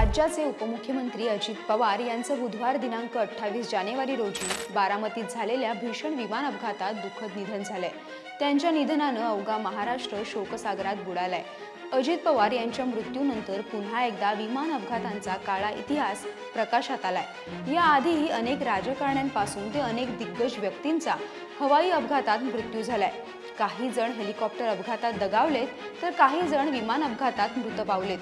राज्याचे उपमुख्यमंत्री अजित पवार यांचं बुधवार दिनांक 28 जानेवारी रोजी बारामतीत झालेल्या भीषण विमान अपघातात दुःखद निधन झालंय। त्यांच्या निधनानं अवघा महाराष्ट्र शोकसागरात बुडालाय। अजित पवार यांच्या मृत्यूनंतर पुन्हा एकदा विमान अपघातांचा काळा इतिहास प्रकाशात आलाय। याआधीही अनेक राजकारण्यांपासून ते अनेक दिग्गज व्यक्तींचा हवाई अपघातात मृत्यू झालाय। काही जण हेलिकॉप्टर अपघातात दगावलेत तर काही जण विमान अपघातात मृत पावलेत।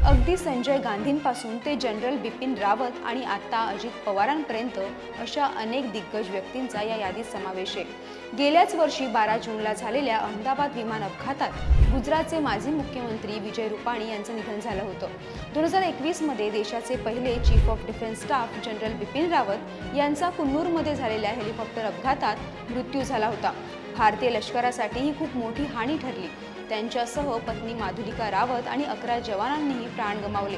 अगदी संजय गांधींपासून ते जनरल बिपिन रावत आणि आता अजित पवारांपर्यंत अशा अनेक दिग्गज व्यक्तींचा या यादीत समावेश आहे। गेल्याच वर्षी 12 जूनला झालेल्या अहमदाबाद विमान अपघातात गुजरातचे माजी मुख्यमंत्री विजय रुपाणी यांचं निधन झालं होतं। 2021 मध्ये देशाचे पहिले chief of defence staff general Bipin Rawat यांचा कुन्नूरमध्ये झालेल्या हेलिकॉप्टर अपघातात मृत्यू झाला होता। भारतीय लष्करासाठी ही खूप मोठी हानी ठरली। त्यांच्यासह पत्नी माधुलिका रावत आणि 11 जवानांनीही प्राण गमावले।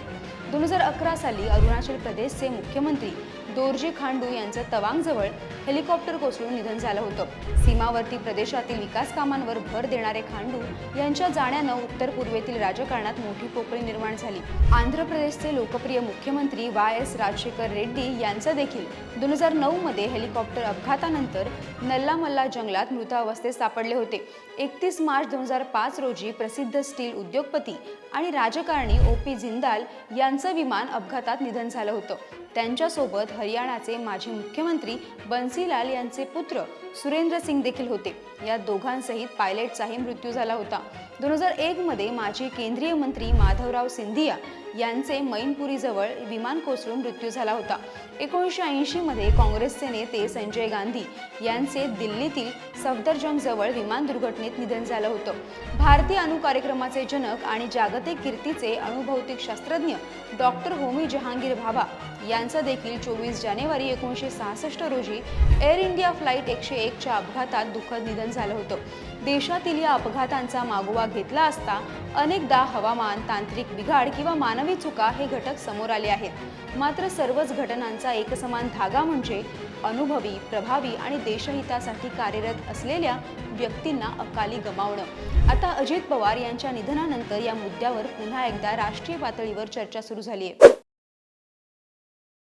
2011 साली अरुणाचल प्रदेशचे मुख्यमंत्री दोरजी खांडू यांचं तवांगजवळ हेलिकॉप्टर कोसळून निधन झालं होतं। सीमावर्ती प्रदेशातील विकास कामांवर भर देणारे खांडू यांच्या जाण्यानं उत्तर पूर्वेतील राजकारणात मोठी पोकळी निर्माण झाली। आंध्र प्रदेशचे लोकप्रिय मुख्यमंत्री वाय.एस. राजशेखर रेड्डी यांचं देखील 2009 मध्ये हेलिकॉप्टर अपघातानंतर नल्लामल्ला जंगलात मृत अवस्थेत सापडले होते। 31 मार्च 2005 रोजी प्रसिद्ध स्टील उद्योगपती आणि राजकारणी ओ.पी. जिंदाल यांचं विमान अपघातात निधन झालं होतं। त्यांच्यासोबत हरियाणाचे माजी मुख्यमंत्री बन्सीलाल यांचे पुत्र सुरेंद्र सिंग देखील होते। या दोघांसहित पायलटचाही मृत्यू झाला होता। 2001 मध्ये माजी केंद्रीय मंत्री माधवराव सिंधिया यांचे मैनपुरीजवळ विमान कोसळून मृत्यू झाला होता। 1980 मध्ये काँग्रेसचे नेते संजय गांधी यांचे दिल्लीतील सफदरजंगजवळ विमान दुर्घटनेत निधन झालं होतं। भारतीय अणु कार्यक्रमाचे जनक आणि जागतिक कीर्तीचे अणुभौतिक शास्त्रज्ञ डॉक्टर होमी जहांगीर भाभा यांचं देखील 24 जानेवारी 1966 रोजी एअर इंडिया फ्लाईट 101 च्या अपघातात दुःखद निधन झालं होतं। देशातील या अपघातांचा मागोवा घेतला असता अनेकदा हवामान, तांत्रिक बिघाड किंवा मानवी चुका हे घटक समोर आले आहेत। मात्र सर्वच घटनांचा एकसमान धागा म्हणजे अनुभवी, प्रभावी आणि देशहितासाठी कार्यरत असलेल्या व्यक्तींना अकाली गमावणं। आता अजित पवार यांच्या निधनानंतर या मुद्द्यावर पुन्हा एकदा राष्ट्रीय पातळीवर चर्चा सुरू झाली आहे।